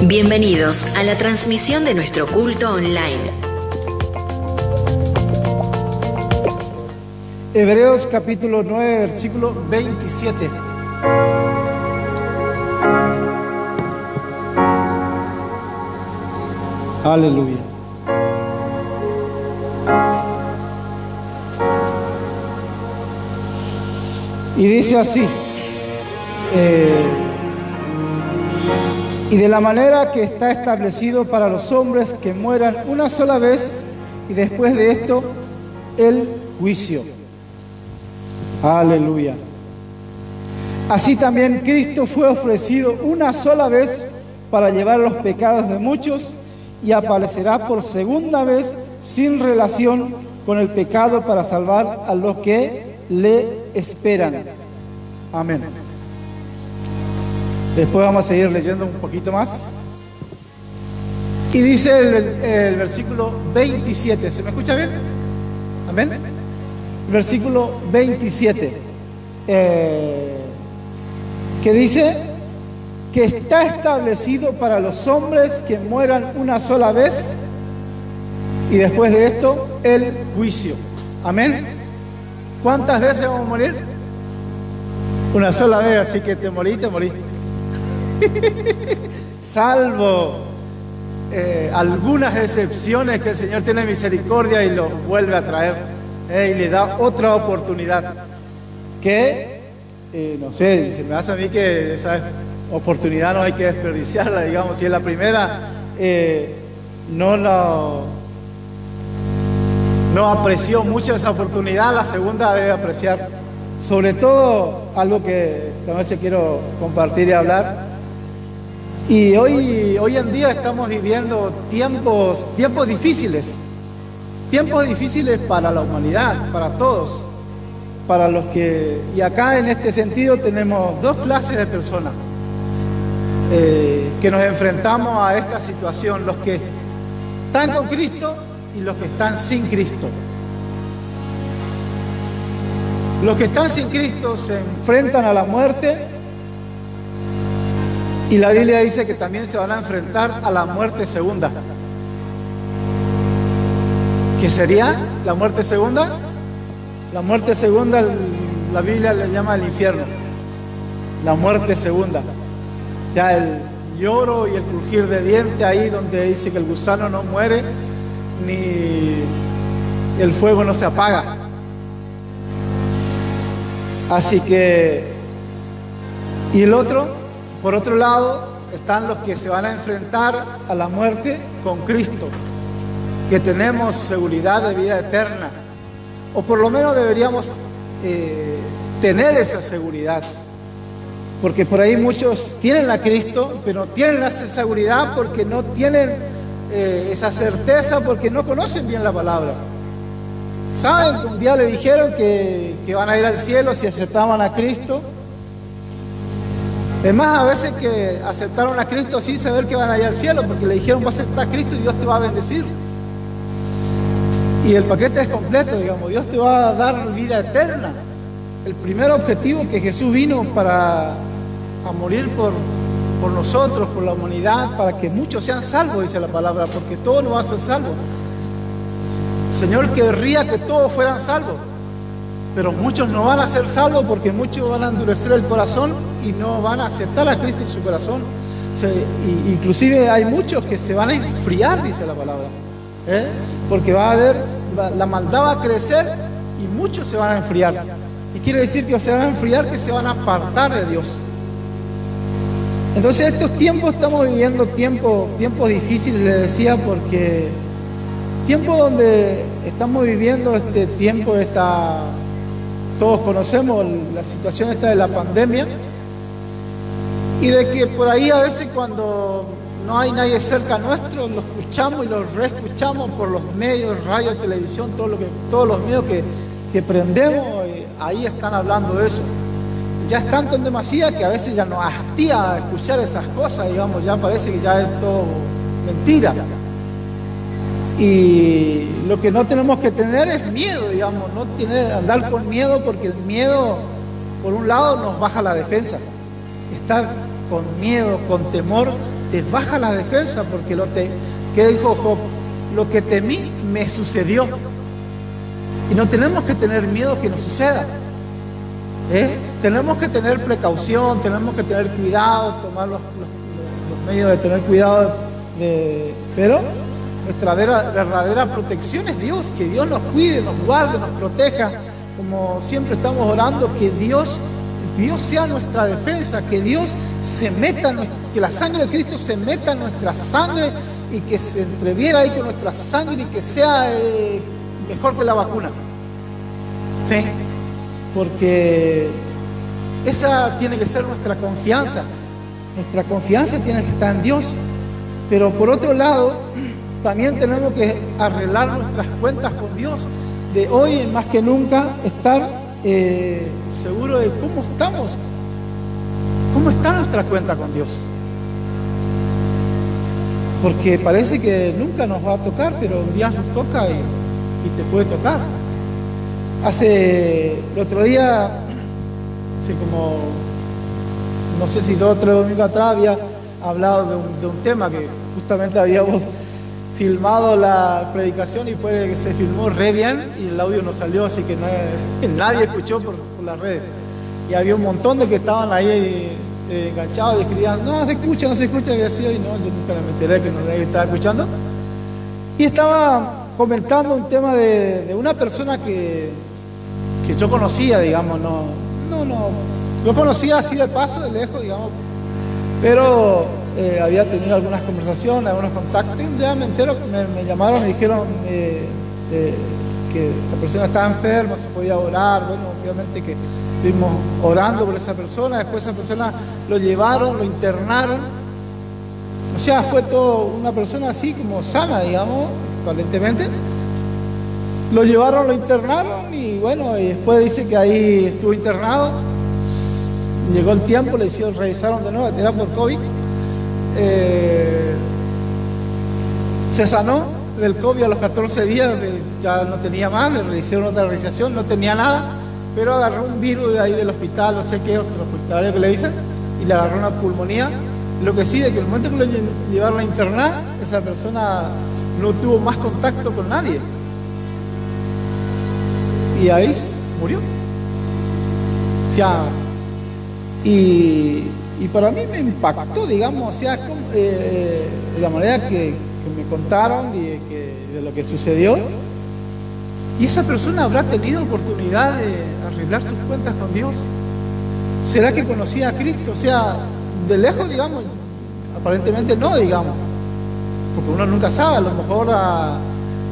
Bienvenidos a la transmisión de nuestro culto online. Hebreos capítulo 9, versículo 27. Aleluya. Y dice así, y de la manera que está establecido para los hombres que mueran una sola vez y después de esto el juicio. Aleluya. Así también Cristo fue ofrecido una sola vez para llevar los pecados de muchos y aparecerá por segunda vez sin relación con el pecado para salvar a los que le esperan. Amén. Después vamos a seguir leyendo un poquito más. Y dice el versículo 27. ¿Se me escucha bien? Amén. Versículo 27. Que dice que está establecido para los hombres que mueran una sola vez y después de esto el juicio. Amén. ¿Cuántas veces vamos a morir? Una sola vez, así que te morí. Salvo algunas excepciones que el Señor tiene misericordia y los vuelve a traer y le da otra oportunidad que no sé, se me hace a mí que esa oportunidad no hay que desperdiciarla, digamos. Si es la primera no apreció mucho esa oportunidad, la segunda debe apreciar. Sobre todo algo que esta noche quiero compartir y hablar. Y hoy en día estamos viviendo tiempos difíciles para la humanidad, para todos, para los que... Y acá en este sentido tenemos dos clases de personas que nos enfrentamos a esta situación, los que están con Cristo y los que están sin Cristo. Los que están sin Cristo se enfrentan a la muerte y la Biblia dice que también se van a enfrentar a la muerte segunda. ¿Qué sería la muerte segunda? La muerte segunda la Biblia le llama el infierno. La muerte segunda. Ya el lloro y el crujir de dientes ahí donde dice que el gusano no muere ni el fuego no se apaga. Así que, y el otro, por otro lado, están los que se van a enfrentar a la muerte con Cristo, que tenemos seguridad de vida eterna, o por lo menos deberíamos tener esa seguridad, porque por ahí muchos tienen a Cristo, pero no tienen esa seguridad porque no tienen esa certeza, porque no conocen bien la palabra. ¿Saben que un día le dijeron que van a ir al cielo si aceptaban a Cristo? Es más, a veces que aceptaron a Cristo sin saber que van a ir al cielo, porque le dijeron: vas a aceptar a Cristo y Dios te va a bendecir. Y el paquete es completo, digamos. Dios te va a dar vida eterna. El primer objetivo que Jesús vino a morir por nosotros, por la humanidad, para que muchos sean salvos, dice la palabra, porque todos no van a ser salvos. El Señor querría que todos fueran salvos, pero muchos no van a ser salvos porque muchos van a endurecer el corazón y no van a aceptar a Cristo en su corazón. Inclusive hay muchos que se van a enfriar, dice la palabra, porque la maldad va a crecer y muchos se van a enfriar. Y quiere decir que se van a enfriar, que se van a apartar de Dios. Entonces estos tiempos estamos viviendo tiempos difíciles, les decía, porque tiempo donde estamos viviendo este tiempo, todos conocemos la situación esta de la pandemia, y de que por ahí a veces cuando no hay nadie cerca nuestro, lo escuchamos y lo reescuchamos por los medios, radio, televisión, todos los medios que prendemos, ahí están hablando de eso. Ya es tanto en demasía que a veces ya nos hastía escuchar esas cosas, digamos, ya parece que ya es todo mentira. Y lo que no tenemos que tener es miedo, digamos, andar con miedo, porque el miedo, por un lado, nos baja la defensa. Estar con miedo, con temor, te baja la defensa, porque ¿qué dijo Job? Lo que temí me sucedió. Y no tenemos que tener miedo que nos suceda. Tenemos que tener precaución, tenemos que tener cuidado, tomar los medios de tener cuidado, pero nuestra verdadera protección es Dios, que Dios nos cuide, nos guarde, nos proteja, como siempre estamos orando, que Dios sea nuestra defensa, que Dios se meta, que la sangre de Cristo se meta en nuestra sangre y que se entreviera ahí con nuestra sangre y que sea mejor que la vacuna. ¿Sí? Porque esa tiene que ser nuestra confianza. Nuestra confianza tiene que estar en Dios. Pero por otro lado, también tenemos que arreglar nuestras cuentas con Dios. De hoy más que nunca estar seguro de cómo estamos. ¿Cómo está nuestra cuenta con Dios? Porque parece que nunca nos va a tocar, pero un día nos toca y te puede tocar. El otro día, así como, no sé si 2 o 3 domingos atrás, había hablado de un tema que justamente habíamos filmado la predicación y fue que se filmó re bien y el audio no salió, así que nadie escuchó por las redes. Y había un montón de que estaban ahí enganchados y escribían, no se escucha, había sido, y no, yo nunca me enteré que nadie estaba escuchando. Y estaba comentando un tema de una persona que yo conocía, digamos, lo conocía así de paso, de lejos, digamos, pero había tenido algunas conversaciones, algunos contactos, y un día me entero, me llamaron, me dijeron que esa persona estaba enferma, se podía orar. Bueno, obviamente que estuvimos orando por esa persona. Después esa persona lo llevaron, lo internaron, o sea, fue todo una persona así como sana, digamos, aparentemente. Lo llevaron, lo internaron y bueno, y después dice que ahí estuvo internado. Llegó el tiempo, revisaron de nuevo, era por COVID. Se sanó del COVID a los 14 días, ya no tenía más, le hicieron otra revisación, no tenía nada, pero agarró un virus de ahí del hospital, no sé qué, otro hospitalario que le dicen, y le agarró una pulmonía. Lo que sí, de que el momento que lo llevaron a internar, esa persona no tuvo más contacto con nadie. Y ahí murió. O sea, y para mí me impactó, digamos, o sea, de la manera que me contaron y de lo que sucedió. Y esa persona habrá tenido oportunidad de arreglar sus cuentas con Dios. ¿Será que conocía a Cristo? O sea, de lejos, digamos, aparentemente no, digamos, porque uno nunca sabe, a lo mejor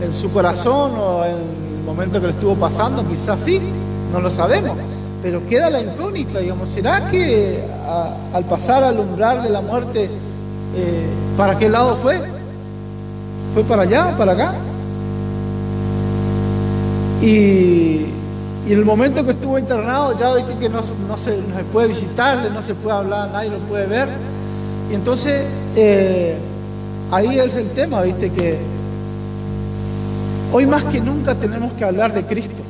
en su corazón o en el momento que le estuvo pasando, quizás sí, no lo sabemos, pero queda la incógnita, digamos, ¿será que al pasar al umbral de la muerte, para qué lado fue? ¿Fue para allá o para acá? Y en el momento que estuvo internado, ya viste que no se puede visitarle, no se puede hablar, nadie lo puede ver. Y entonces, ahí es el tema, viste, que hoy más que nunca tenemos que hablar de Cristo.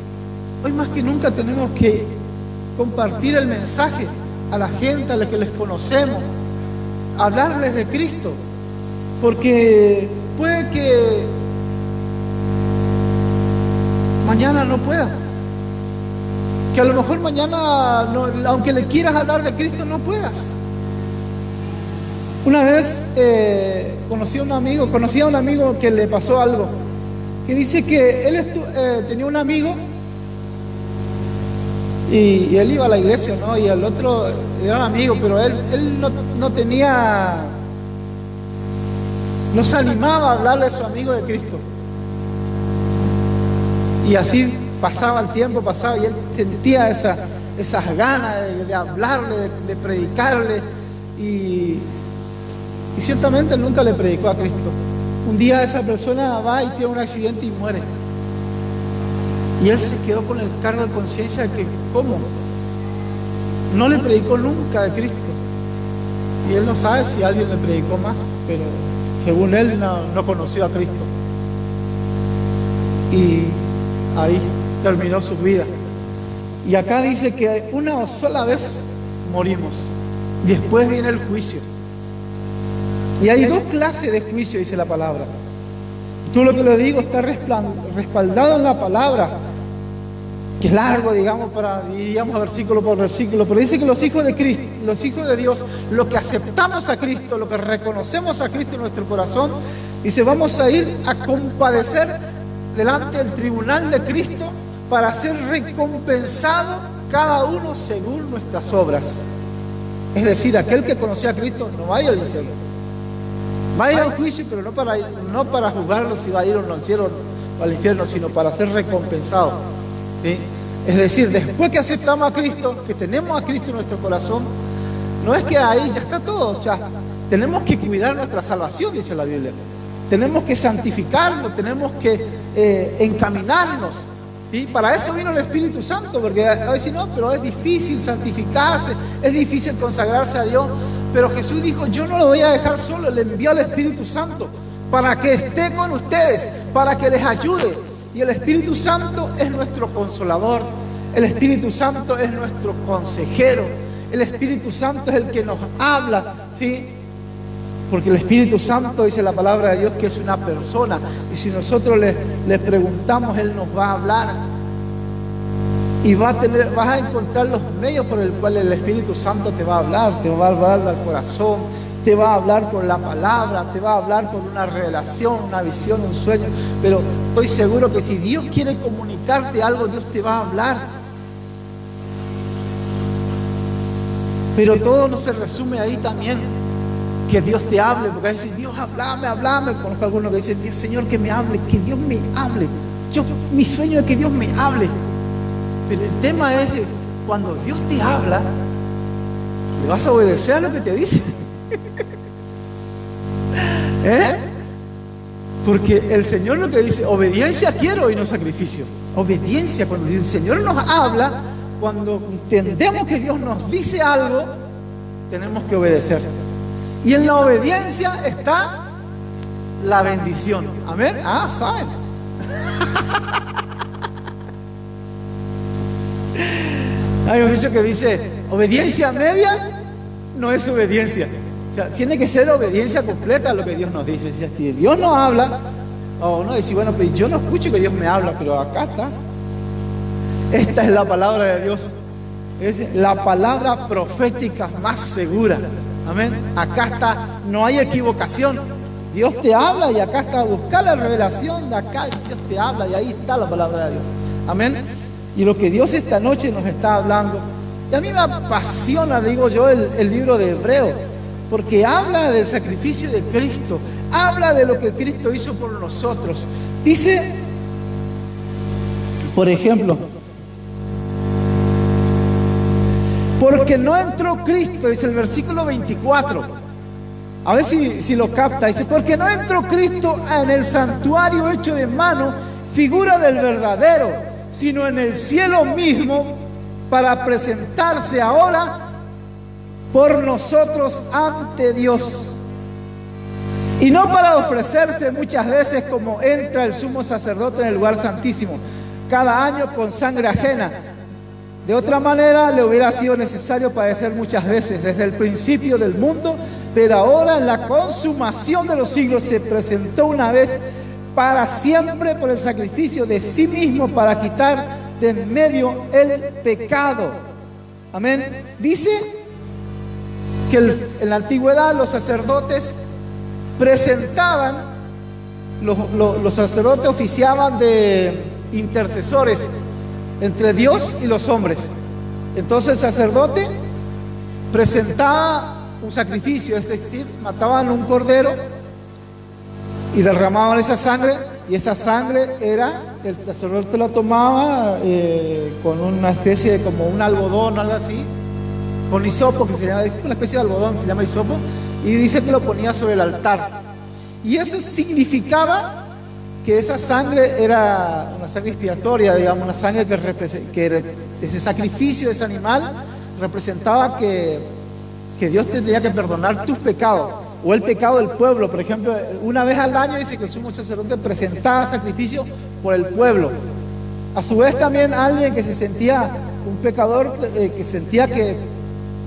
Hoy más que nunca tenemos que compartir el mensaje a la gente, a la que les conocemos, hablarles de Cristo. Porque puede que mañana no pueda. Que a lo mejor mañana, aunque le quieras hablar de Cristo, no puedas. Una vez conocí a un amigo que le pasó algo, que dice que él tenía un amigo y él iba a la iglesia, ¿no? Y el otro era un amigo, pero él no se animaba a hablarle a su amigo de Cristo. Y así pasaba el tiempo, y él sentía esas ganas de hablarle, de predicarle, y ciertamente él nunca le predicó a Cristo. Un día esa persona va y tiene un accidente y muere. Y él se quedó con el cargo de conciencia de que, ¿cómo? No le predicó nunca de Cristo. Y él no sabe si alguien le predicó más, pero según él no conoció a Cristo. Y ahí terminó su vida. Y acá dice que una sola vez morimos. Y después viene el juicio. Y hay dos clases de juicio, dice la palabra. Todo lo que le digo está respaldado en la palabra, que es largo, digamos, diríamos versículo por versículo, pero dice que los hijos de Cristo, los hijos de Dios, lo que aceptamos a Cristo, lo que reconocemos a Cristo en nuestro corazón, dice, vamos a ir a compadecer delante del tribunal de Cristo para ser recompensado cada uno según nuestras obras. Es decir, aquel que conoció a Cristo no va a ir al infierno. Va a ir al juicio, pero no para juzgarlo si va a ir o no al cielo o al infierno, sino para ser recompensado. ¿Sí? Es decir, después que aceptamos a Cristo, que tenemos a Cristo en nuestro corazón, no es que ahí ya está todo, ya tenemos que cuidar nuestra salvación, dice la Biblia. Tenemos que santificarnos, tenemos que encaminarnos. ¿Sí? Para eso vino el Espíritu Santo, porque a veces no, pero es difícil santificarse, es difícil consagrarse a Dios. Pero Jesús dijo, yo no lo voy a dejar solo, le envió al Espíritu Santo para que esté con ustedes, para que les ayude. Y el Espíritu Santo es nuestro consolador, el Espíritu Santo es nuestro consejero, el Espíritu Santo es el que nos habla, ¿sí? Porque el Espíritu Santo, dice la palabra de Dios, que es una persona, y si nosotros le preguntamos, Él nos va a hablar. Y vas a encontrar los medios por el cual el Espíritu Santo te va a hablar, te va a hablar al corazón, te va a hablar con la palabra, te va a hablar con una revelación, una visión, un sueño. Pero estoy seguro que si Dios quiere comunicarte algo, Dios te va a hablar. Pero todo no se resume ahí también, que Dios te hable, porque a veces Dios, háblame. Conozco a algunos que dicen, Dios, Señor, que me hable, que Dios me hable. Mi sueño es que Dios me hable. Pero el tema es que cuando Dios te habla, le vas a obedecer a lo que te dice. Porque el Señor lo que dice, obediencia quiero y no sacrificio. Obediencia, cuando el Señor nos habla, cuando entendemos que Dios nos dice algo, tenemos que obedecer. Y en la obediencia está la bendición. Amén. ¿Saben? Hay un dicho que dice, obediencia media no es obediencia. O sea, tiene que ser obediencia completa a lo que Dios nos dice. Si Dios nos habla, o no decir, bueno, pues yo no escucho que Dios me habla, pero acá está. Esta es la palabra de Dios. Es la palabra profética más segura. Amén. Acá está, no hay equivocación. Dios te habla y acá está, buscar la revelación de acá, Dios te habla y ahí está la palabra de Dios. Amén. Y lo que Dios esta noche nos está hablando, y a mí me apasiona, digo yo, el libro de Hebreos, porque habla del sacrificio de Cristo, habla de lo que Cristo hizo por nosotros. Dice, por ejemplo, porque no entró Cristo, dice el versículo 24, a ver si lo capta, dice, porque no entró Cristo en el santuario hecho de mano, figura del verdadero, sino en el cielo mismo, para presentarse ahora por nosotros ante Dios. Y no para ofrecerse muchas veces como entra el sumo sacerdote en el lugar santísimo, cada año con sangre ajena. De otra manera le hubiera sido necesario padecer muchas veces desde el principio del mundo, pero ahora en la consumación de los siglos se presentó una vez para siempre por el sacrificio de sí mismo para quitar de en medio el pecado. Amén. Dice que en la antigüedad los sacerdotes presentaban, los sacerdotes oficiaban de intercesores entre Dios y los hombres. Entonces el sacerdote presentaba un sacrificio, es decir, mataban un cordero y derramaban esa sangre, y esa sangre era, el sacerdote la tomaba con una especie de como un algodón, algo así, con hisopo, que se llama, una especie de algodón, se llama hisopo, y dice que lo ponía sobre el altar. Y eso significaba que esa sangre era una sangre expiatoria, digamos, una sangre que ese sacrificio de ese animal representaba que Dios tendría que perdonar tus pecados, o el pecado del pueblo. Por ejemplo, una vez al año dice que el sumo sacerdote presentaba sacrificio por el pueblo. A su vez también alguien que se sentía un pecador, que sentía que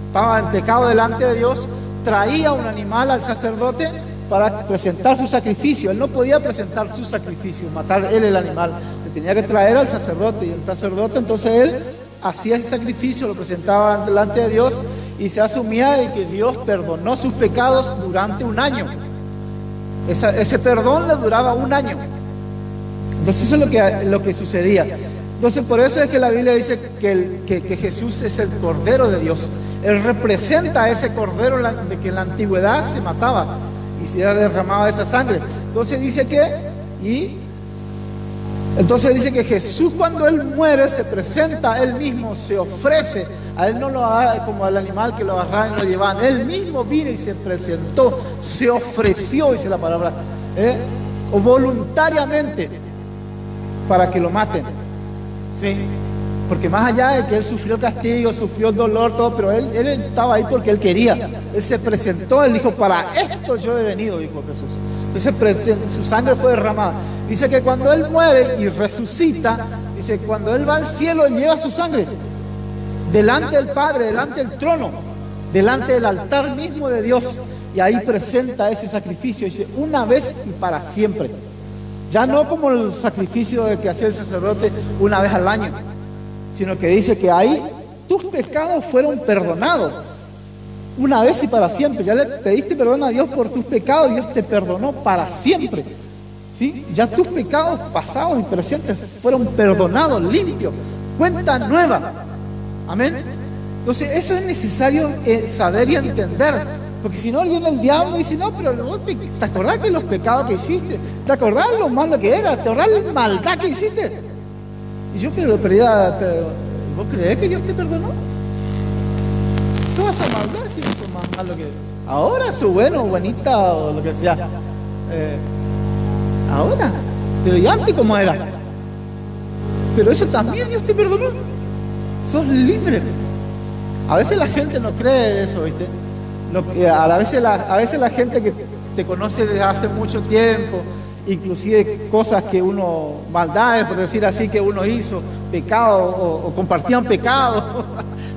estaba en pecado delante de Dios, traía un animal al sacerdote para presentar su sacrificio. Él no podía presentar su sacrificio, matar él el animal, le tenía que traer al sacerdote, y el sacerdote entonces él hacía ese sacrificio, lo presentaba delante de Dios y se asumía de que Dios perdonó sus pecados durante un año. Ese perdón le duraba un año. Entonces eso es lo que sucedía. Entonces por eso es que la Biblia dice que Jesús es el Cordero de Dios. Él representa a ese Cordero de que en la antigüedad se mataba y se derramaba esa sangre. Entonces dice que Jesús, cuando Él muere, se presenta a Él mismo, se ofrece. A Él no lo haga como al animal que lo agarraban y lo llevaban. Él mismo vino y se presentó, se ofreció, dice la palabra, o voluntariamente, para que lo maten. ¿Sí? Porque más allá de que Él sufrió el castigo, sufrió el dolor, todo, pero él estaba ahí porque Él quería. Él se presentó, Él dijo, para esto yo he venido, dijo Jesús. Entonces su sangre fue derramada. Dice que cuando Él muere y resucita, dice, cuando Él va al cielo, Él lleva su sangre delante del Padre, delante del trono, delante del altar mismo de Dios, y ahí presenta ese sacrificio, dice, una vez y para siempre. Ya no como el sacrificio que hacía el sacerdote una vez al año, sino que dice que ahí tus pecados fueron perdonados una vez y para siempre. Ya le pediste perdón a Dios por tus pecados, Dios te perdonó para siempre. ¿Sí? Ya tus pecados pasados y presentes fueron perdonados, limpios, cuenta nueva. Amén. Entonces eso es necesario saber y entender. Porque si no viene el diablo y dice, no, pero ¿te acordás de los pecados que hiciste? ¿Te acordás de lo malo que era? ¿Te acordás de la maldad que hiciste? Y yo, pero ¿vos creés que Dios te perdonó? Toda esa maldad, si no son más malo que... Ahora su bueno, buenita o lo que sea. Ahora. Pero ¿y antes cómo era? Pero eso también Dios te perdonó. Sos libre. A veces la gente no cree eso, ¿viste? A veces la gente que te conoce desde hace mucho tiempo, inclusive cosas que uno, maldades por decir así, que uno hizo, pecados o compartían pecados,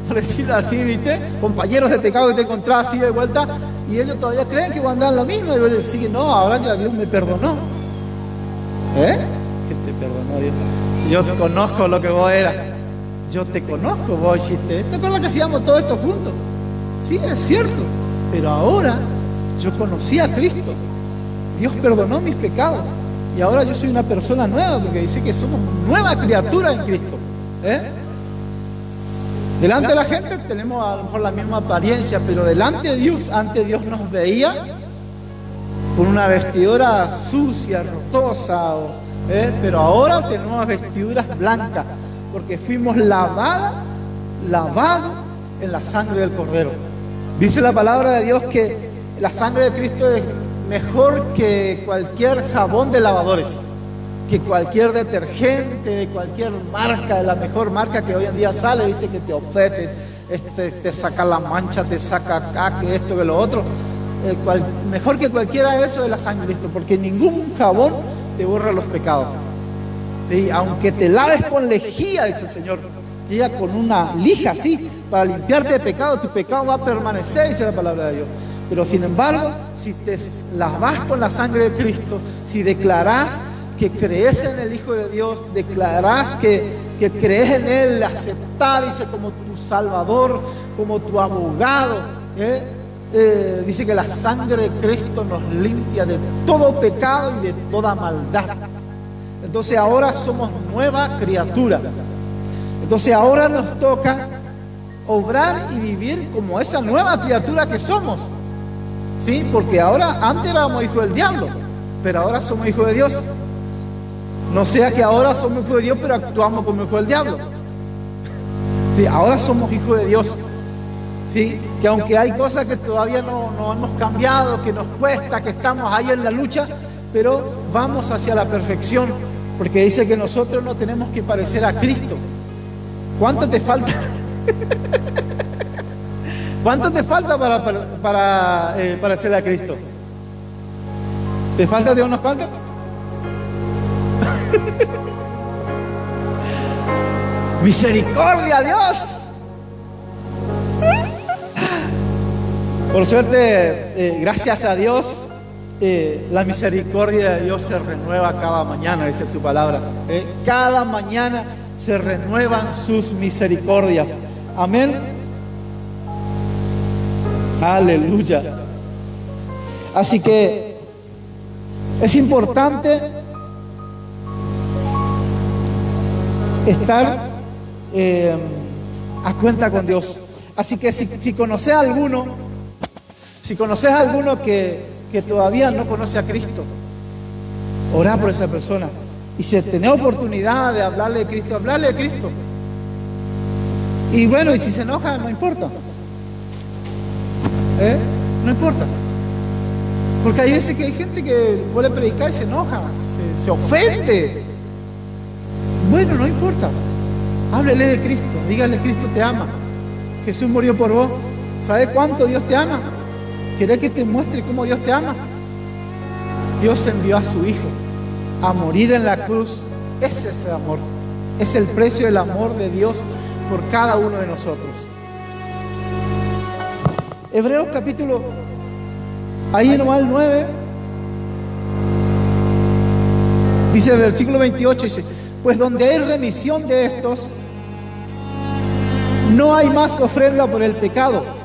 por decirlo así, ¿viste? Compañeros de pecado que te encontrabas así de vuelta, y ellos todavía creen que van a dar lo mismo, y ellos les siguen, no, ahora ya Dios me perdonó. ¿Que te perdonó Dios? Si yo conozco lo que vos eras, yo te conozco, vos hiciste esto, con lo que hacíamos todo esto juntos. Sí, es cierto, pero ahora yo conocí a Cristo, Dios perdonó mis pecados y ahora yo soy una persona nueva, porque dice que somos nueva criatura en Cristo. Delante de la gente tenemos a lo mejor la misma apariencia, pero delante de Dios, antes Dios nos veía con una vestidura sucia, rotosa, pero ahora tenemos vestiduras blancas, porque fuimos lavados en la sangre del Cordero. Dice la palabra de Dios que la sangre de Cristo es mejor que cualquier jabón de lavadores, que cualquier detergente, de cualquier marca, de la mejor marca que hoy en día sale, viste, que te ofrecen, te saca la mancha, te saca acá, que esto, que lo otro. Mejor que cualquiera de eso es la sangre de Cristo, porque ningún jabón te borra los pecados. ¿Sí? Aunque te laves con lejía, dice el Señor, llega con una lija así, para limpiarte de pecado, tu pecado va a permanecer, dice la palabra de Dios. Pero sin embargo, si te lavas con la sangre de Cristo, si declarás que crees en el Hijo de Dios, declarás que crees en Él, le aceptás, dice, como tu Salvador, como tu abogado, dice que la sangre de Cristo nos limpia de todo pecado y de toda maldad. Entonces ahora somos nueva criatura. Entonces ahora nos toca obrar y vivir como esa nueva criatura que somos. ¿Sí? Porque ahora, antes éramos hijos del diablo, pero ahora somos hijos de Dios. No sea que ahora somos hijos de Dios, pero actuamos como hijos del diablo. ¿Sí? Ahora somos hijos de Dios. ¿Sí? Que aunque hay cosas que todavía no hemos cambiado, que nos cuesta, que estamos ahí en la lucha, pero vamos hacia la perfección, porque dice que nosotros no tenemos que parecer a Cristo. ¿Cuánto te falta? ¿Cuánto te falta para parecer a Cristo? ¿Te falta de unos cuantos? ¡Misericordia, Dios! Por suerte, gracias a Dios, la misericordia de Dios se renueva cada mañana, dice su palabra. Cada mañana se renuevan sus misericordias. Amén. Aleluya. Así que es importante estar a cuenta con Dios. Así que si conoces a alguno, que todavía no conoce a Cristo, orá por esa persona. Y si tenés oportunidad de hablarle de Cristo, hablarle de Cristo. Y bueno, y si se enoja, no importa. No importa. Porque hay veces que hay gente que vuelve a predicar y se enoja, se ofende. Bueno, no importa. Háblele de Cristo, dígale: Cristo te ama. Jesús murió por vos. ¿Sabes cuánto Dios te ama? ¿Querés que te muestre cómo Dios te ama? Dios envió a su Hijo a morir en la cruz. Ese es el amor. Es el precio del amor de Dios por cada uno de nosotros. Hebreos capítulo, ahí nomás el 9, dice el versículo 28, dice: pues donde hay remisión de estos, no hay más ofrenda por el pecado.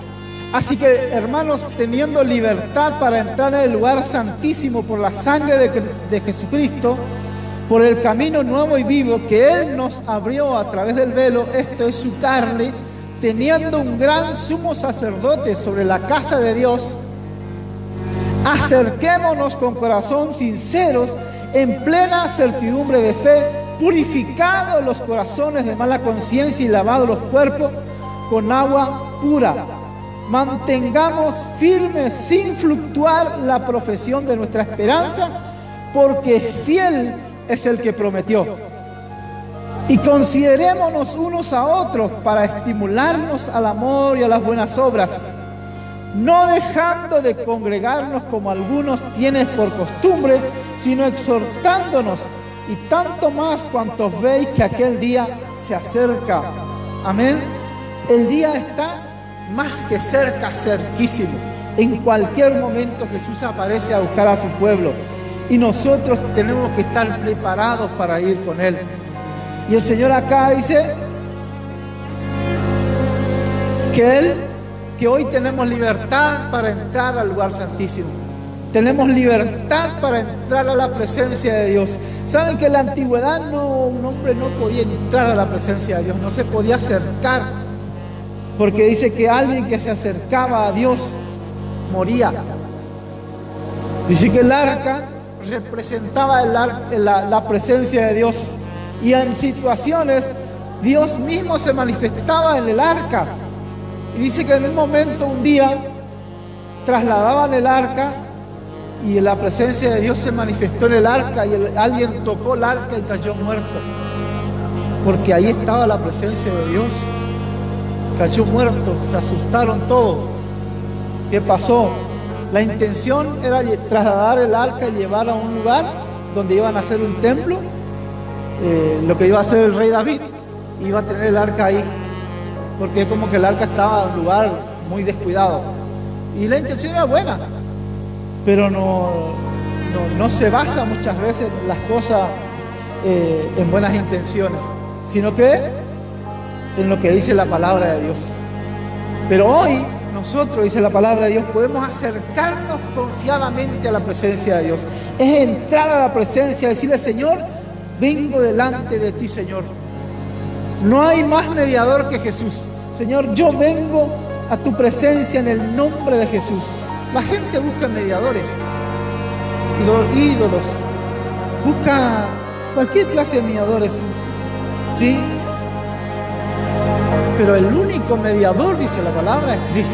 Así que, hermanos, teniendo libertad para entrar en el lugar santísimo por la sangre de Jesucristo, por el camino nuevo y vivo que Él nos abrió a través del velo, esto es su carne, teniendo un gran sumo sacerdote sobre la casa de Dios, acerquémonos con corazón sinceros, en plena certidumbre de fe, purificados los corazones de mala conciencia y lavados los cuerpos con agua pura. Mantengamos firmes sin fluctuar la profesión de nuestra esperanza, porque fiel es el que prometió. Y considerémonos unos a otros para estimularnos al amor y a las buenas obras, no dejando de congregarnos como algunos tienen por costumbre, sino exhortándonos, y tanto más cuantos veis que aquel día se acerca. Amén. El día está más que cerca, cerquísimo. En cualquier momento Jesús aparece a buscar a su pueblo y nosotros tenemos que estar preparados para ir con Él. Y el Señor acá dice que hoy tenemos libertad para entrar al lugar santísimo. Tenemos libertad para entrar a la presencia de Dios. ¿Saben que en la antigüedad un hombre no podía entrar a la presencia de Dios? No se podía acercar. Porque dice que alguien que se acercaba a Dios moría. Dice que el arca representaba la presencia de Dios. Y en situaciones Dios mismo se manifestaba en el arca. Y dice que en un momento, un día, trasladaban el arca y la presencia de Dios se manifestó en el arca y alguien tocó el arca y cayó muerto. Porque ahí estaba la presencia de Dios. Cayó muerto, se asustaron todos. ¿Qué pasó? La intención era trasladar el arca y llevar a un lugar donde iban a hacer un templo. Lo que iba a hacer el rey David, iba a tener el arca ahí, porque es como que el arca estaba en un lugar muy descuidado. Y la intención era buena, pero no se basa muchas veces las cosas en buenas intenciones, sino que en lo que dice la palabra de Dios. Pero hoy nosotros, dice la palabra de Dios, podemos acercarnos confiadamente a la presencia de Dios. Es entrar a la presencia, decirle: Señor, vengo delante de ti, Señor. No hay más mediador que Jesús. Señor, yo vengo a tu presencia en el nombre de Jesús. La gente busca mediadores, ídolos, busca cualquier clase de mediadores, ¿sí? Pero el único mediador, dice la palabra, es Cristo,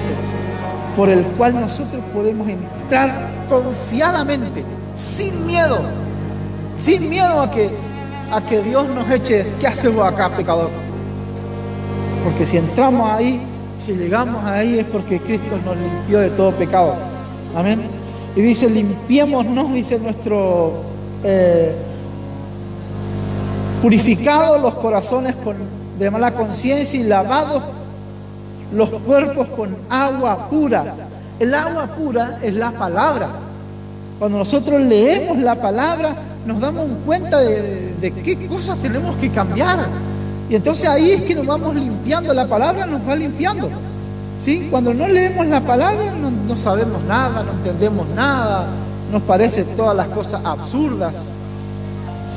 por el cual nosotros podemos entrar confiadamente, sin miedo a que Dios nos eche: ¿qué haces vos acá, pecador? Porque si entramos ahí, si llegamos ahí, es porque Cristo nos limpió de todo pecado. Amén. Y dice: limpiémonos, dice purificados los corazones de mala conciencia y lavados los cuerpos con agua pura. El agua pura es la palabra. Cuando nosotros leemos la palabra, nos damos cuenta de qué cosas tenemos que cambiar. Y entonces ahí es que nos vamos limpiando. La palabra nos va limpiando. ¿Sí? Cuando no leemos la palabra, no sabemos nada, no entendemos nada. Nos parecen todas las cosas absurdas,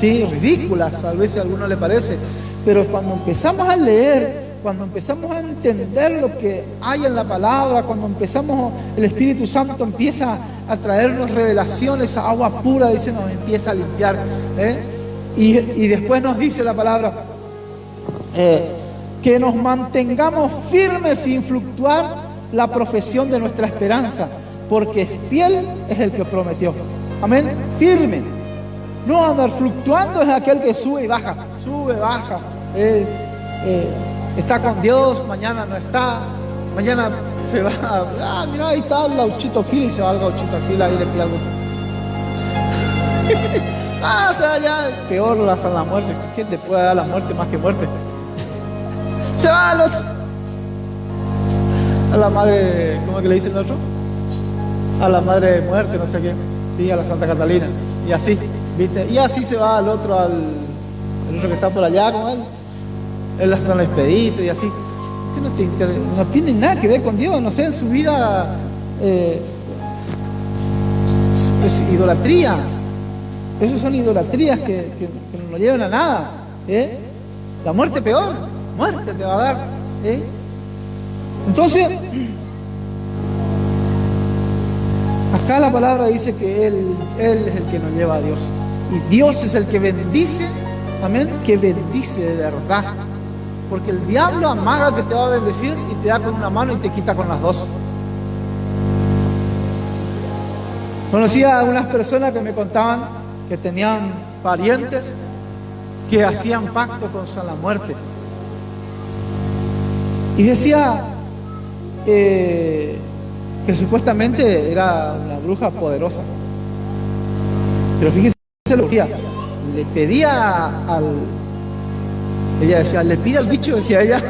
¿sí? Ridículas, a veces a algunos le parece. Pero cuando empezamos a leer, cuando empezamos a entender lo que hay en la palabra, cuando el Espíritu Santo empieza a traernos revelaciones, a agua pura, dice, nos empieza a limpiar. Y después nos dice la palabra, que nos mantengamos firmes sin fluctuar la profesión de nuestra esperanza, porque fiel es el que prometió. Amén. Firme. No andar fluctuando es aquel que sube y baja. Sube, baja. Está con Dios, mañana no está. Mañana se va. Mira, ahí está el Gauchito Gil y se va al Gauchito Gil ahí le pide algo. Se va allá. Peor la muerte. ¿Quién te puede dar la muerte más que muerte? Se va a la madre, ¿cómo es que le dicen nosotros? A la madre de muerte, no sé qué, sí, a la Santa Catalina, y así, ¿viste? Y así se va al otro el otro que está por allá con él hace la expedita y así. No tiene nada que ver con Dios, no sé, en su vida es idolatría. Esas son idolatrías que no llevan a nada. La muerte peor, muerte te va a dar. Entonces, acá la palabra dice que Él es el que nos lleva a Dios. Y Dios es el que bendice, amén, que bendice de verdad. Porque el diablo amaga que te va a bendecir y te da con una mano y te quita con las dos. Conocí a unas personas que me contaban que tenían parientes que hacían pacto con la muerte. Y decía que supuestamente era una bruja poderosa. Pero fíjese lo que decía. Le pedía ella decía, le pide al bicho, decía ella.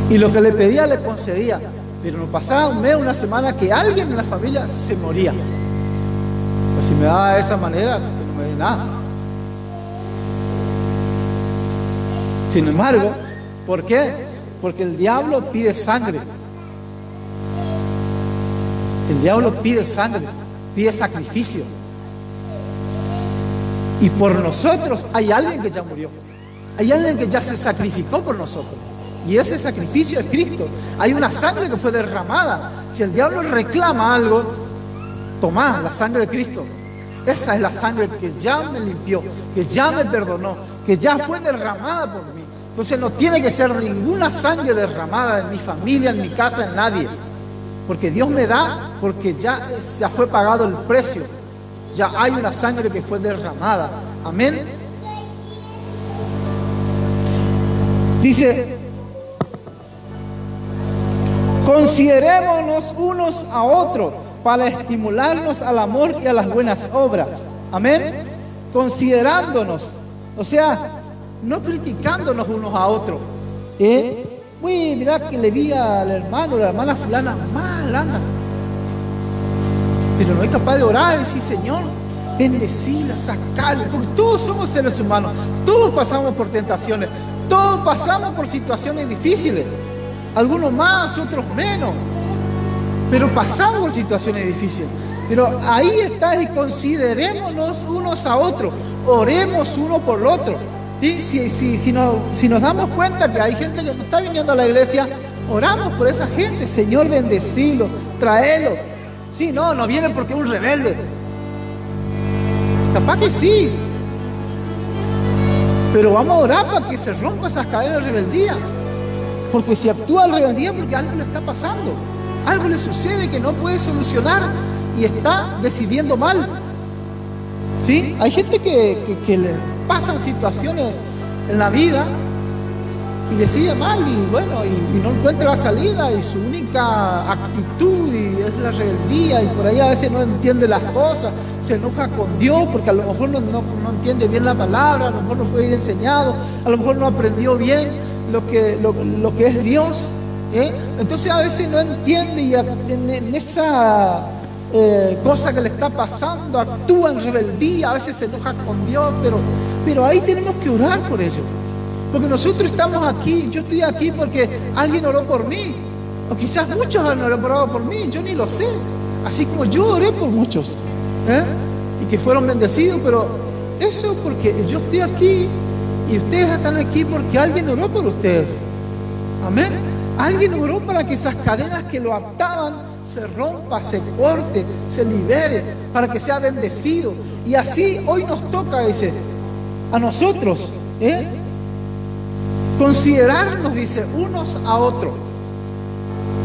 Y lo que le pedía le concedía. Pero no pasaba un mes, una semana que alguien en la familia se moría. Pues si me daba de esa manera, que no me dé nada. Sin embargo, ¿por qué? Porque el diablo pide sangre. El diablo pide sangre, pide sacrificio. Y por nosotros hay alguien que ya murió. Hay alguien que ya se sacrificó por nosotros. Y ese sacrificio es Cristo. Hay una sangre que fue derramada. Si el diablo reclama algo, tomá la sangre de Cristo. Esa es la sangre que ya me limpió, que ya me perdonó, que ya fue derramada por mí. Entonces no tiene que ser ninguna sangre derramada en mi familia, en mi casa, en nadie. Porque Dios me da, porque ya fue pagado el precio. Ya hay una sangre que fue derramada. Amén. Dice, considerémonos unos a otros para estimularnos al amor y a las buenas obras. Amén. Considerándonos. O sea, no criticándonos unos a otros. Uy, mirá que le vi al hermano, la hermana fulana, mal anda. Pero no es capaz de orar y decir, Señor, bendecirla, sacarla. Porque todos somos seres humanos. Todos pasamos por tentaciones. Todos pasamos por situaciones difíciles. Algunos más, otros menos. Pero pasamos por situaciones difíciles. Pero ahí está, y considerémonos unos a otros. Oremos uno por el otro. ¿Sí? Si nos damos cuenta que hay gente que no está viniendo a la iglesia, oramos por esa gente. Señor, bendecilo, traelo. Sí, no viene porque es un rebelde. Capaz que sí. Pero vamos a orar para que se rompa esas cadenas de rebeldía. Porque si actúa en rebeldía, porque algo le está pasando. Algo le sucede que no puede solucionar y está decidiendo mal. ¿Sí? Hay gente que le pasan situaciones en la vida y decide mal y bueno, y no encuentra la salida y su única actitud y es la rebeldía y por ahí a veces no entiende las cosas, se enoja con Dios porque a lo mejor no entiende bien la palabra, a lo mejor no fue bien enseñado, a lo mejor no aprendió bien lo que es Dios. Entonces a veces no entiende y en esa cosa que le está pasando actúa en rebeldía, a veces se enoja con Dios, pero ahí tenemos que orar por ello. Porque nosotros estamos aquí, yo estoy aquí porque alguien oró por mí. O quizás muchos han orado por mí, yo ni lo sé. Así como yo oré por muchos, y que fueron bendecidos, pero eso porque yo estoy aquí y ustedes están aquí porque alguien oró por ustedes. Amén. Alguien oró para que esas cadenas que lo ataban se rompa, se corte, se libere, para que sea bendecido. Y así hoy nos toca, dice, a nosotros, considerarnos, dice, unos a otros.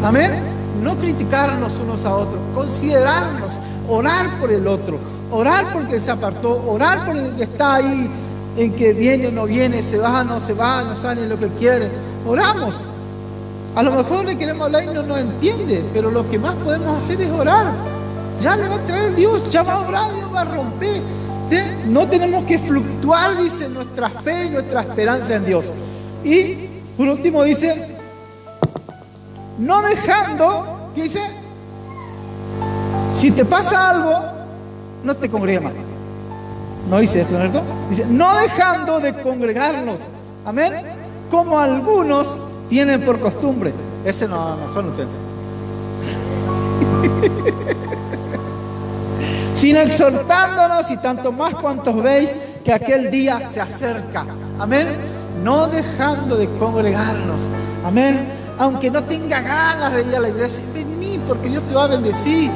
Amén. No criticarnos unos a otros, considerarnos, orar por el otro, orar por el que se apartó, orar por el que está ahí, en que viene o no viene, se va, no sabe lo que quiere. Oramos. A lo mejor le queremos hablar y no nos entiende, pero lo que más podemos hacer es orar. Ya le va a traer Dios, ya va a orar, Dios va a romper. No tenemos que fluctuar, dice, nuestra fe y nuestra esperanza en Dios. Y por último dice, no dejando, ¿qué dice? Si te pasa algo, no te congregues más. No dice eso, ¿cierto? Dice, no dejando de congregarnos. Amén. Como algunos tienen por costumbre. Ese no son ustedes. Sino exhortándonos, y tanto más cuantos veis que aquel día se acerca. Amén. No dejando de congregarnos. Amén. Aunque no tenga ganas de ir a la iglesia, vení porque Dios te va a bendecir.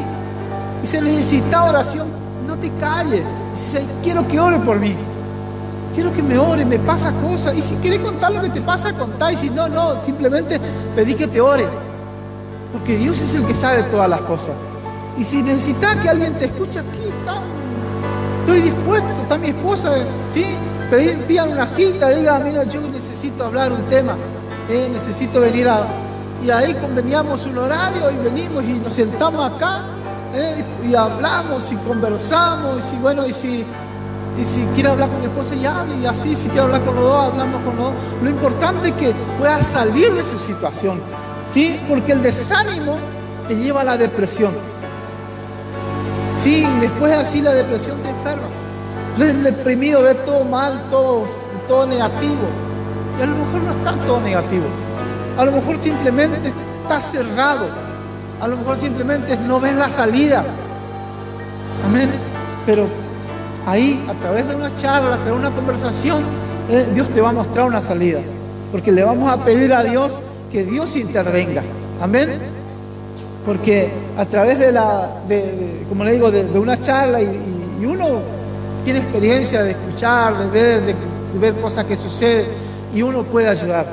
Y si necesita oración, no te calles. Y si quiero que ore por mí, quiero que me ore, me pasa cosas. Y si quieres contar lo que te pasa, contá. Y si no, simplemente pedí que te ore. Porque Dios es el que sabe todas las cosas. Y si necesitas que alguien te escuche, aquí está. Estoy dispuesto, está mi esposa, ¿sí? Pidan una cita, digan, mira, yo necesito hablar un tema. Necesito venir y ahí conveníamos un horario y venimos y nos sentamos acá, y hablamos y conversamos, y si quiere hablar con mi esposa y hable, y así, si quiere hablar con los dos, hablamos con los dos. Lo importante es que puedas salir de su situación, ¿sí? Porque el desánimo te lleva a la depresión, ¿sí? Y después así la depresión te enferma. El deprimido ve todo mal, todo negativo. Y a lo mejor no está todo negativo. A lo mejor simplemente está cerrado. A lo mejor simplemente no ves la salida. Amén. Pero ahí, a través de una charla, a través de una conversación, Dios te va a mostrar una salida. Porque le vamos a pedir a Dios que Dios intervenga. Amén. Porque a través como le digo, de una charla y uno tiene experiencia de escuchar, de ver cosas que suceden. Y uno puede ayudar.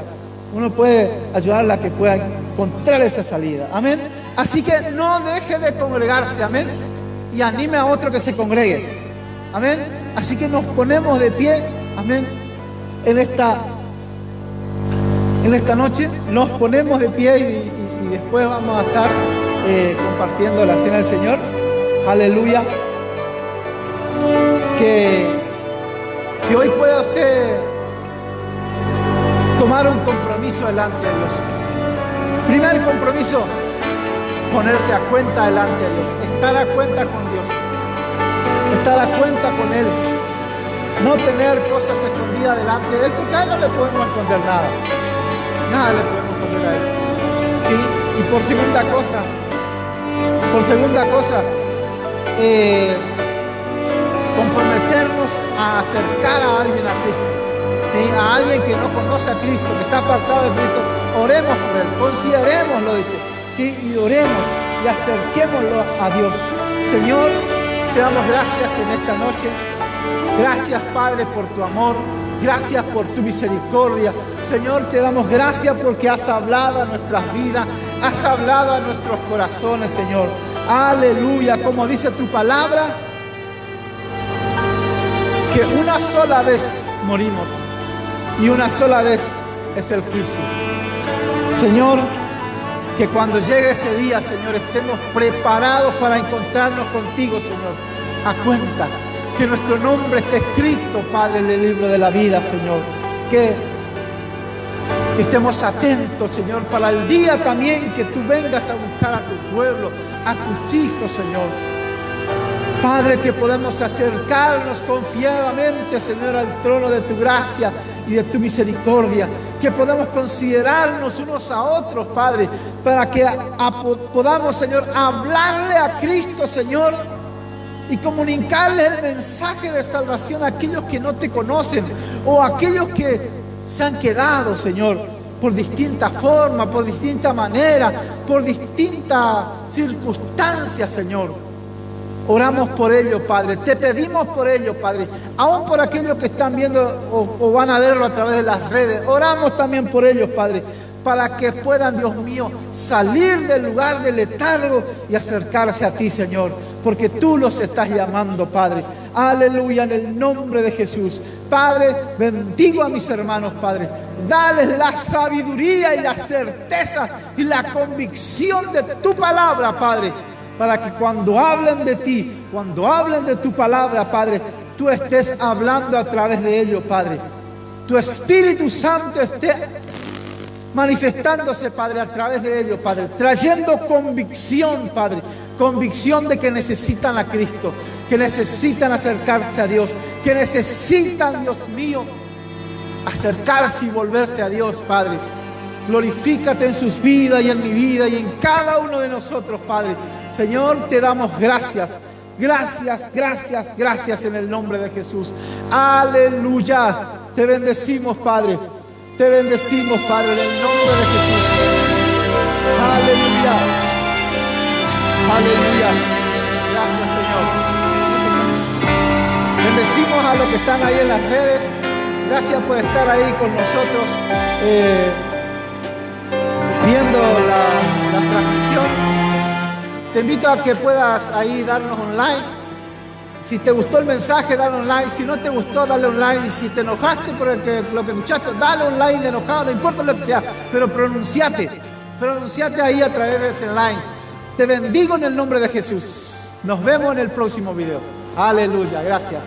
Uno puede ayudar a la que pueda encontrar esa salida. Amén. Así que no deje de congregarse. Amén. Y anime a otro que se congregue. Amén. Así que nos ponemos de pie. Amén. En esta noche nos ponemos de pie y después vamos a estar compartiendo la cena del Señor. Aleluya. Que hoy pueda usted tomar un compromiso delante de Dios. Primer compromiso, ponerse a cuenta delante de Dios, estar a cuenta con Dios, estar a cuenta con Él, no tener cosas escondidas delante de Él, porque a Él no le podemos esconder nada le podemos esconder a Él, ¿sí? Y por segunda cosa, comprometernos a acercar a alguien a Cristo. ¿Sí? A alguien que no conoce a Cristo, que está apartado de Cristo, oremos por él, considerémoslo, dice, ¿sí? Y oremos y acerquémoslo a Dios. Señor, te damos gracias en esta noche. Gracias, Padre, por tu amor. Gracias por tu misericordia. Señor, te damos gracias porque has hablado a nuestras vidas, has hablado a nuestros corazones, Señor. Aleluya, como dice tu palabra, que una sola vez morimos. Y una sola vez es el juicio. Señor, que cuando llegue ese día, Señor, estemos preparados para encontrarnos contigo, Señor. A cuenta que nuestro nombre esté escrito, Padre, en el libro de la vida, Señor. Que Que estemos atentos, Señor, para el día también que tú vengas a buscar a tu pueblo, a tus hijos, Señor. Padre, que podamos acercarnos confiadamente, Señor, al trono de tu gracia y de tu misericordia. Que podamos considerarnos unos a otros, Padre, para que podamos, Señor, hablarle a Cristo, Señor, y comunicarle el mensaje de salvación a aquellos que no te conocen o a aquellos que se han quedado, Señor, por distintas formas, por distintas maneras, por distintas circunstancias, Señor. Oramos por ellos, Padre. Te pedimos por ellos, Padre. Aún por aquellos que están viendo o van a verlo a través de las redes. Oramos también por ellos, Padre, para que puedan, Dios mío, salir del lugar del letargo y acercarse a ti, Señor. Porque tú los estás llamando, Padre. Aleluya, en el nombre de Jesús. Padre, bendigo a mis hermanos, Padre. Dales la sabiduría y la certeza y la convicción de tu palabra, Padre. Para que cuando hablen de ti, cuando hablen de tu palabra, Padre, tú estés hablando a través de ellos, Padre. Tu Espíritu Santo esté manifestándose, Padre, a través de ellos, Padre. Trayendo convicción, Padre. Convicción de que necesitan a Cristo, que necesitan acercarse a Dios, que necesitan, Dios mío, acercarse y volverse a Dios, Padre. Glorifícate en sus vidas y en mi vida y en cada uno de nosotros, Padre. Señor, te damos gracias. Gracias, gracias, gracias en el nombre de Jesús. Aleluya. Te bendecimos, Padre. Te bendecimos, Padre, en el nombre de Jesús. Aleluya. Aleluya. Gracias, Señor. Bendecimos a los que están ahí en las redes. Gracias por estar ahí con nosotros. Viendo la transmisión. Te invito a que puedas ahí darnos online. Si te gustó el mensaje, dale online. Si no te gustó, dale online. Si te enojaste por lo que escuchaste, dale online de enojado, no importa lo que sea, pero pronunciate ahí a través de ese online. Te bendigo en el nombre de Jesús. Nos vemos en el próximo video. Aleluya, gracias.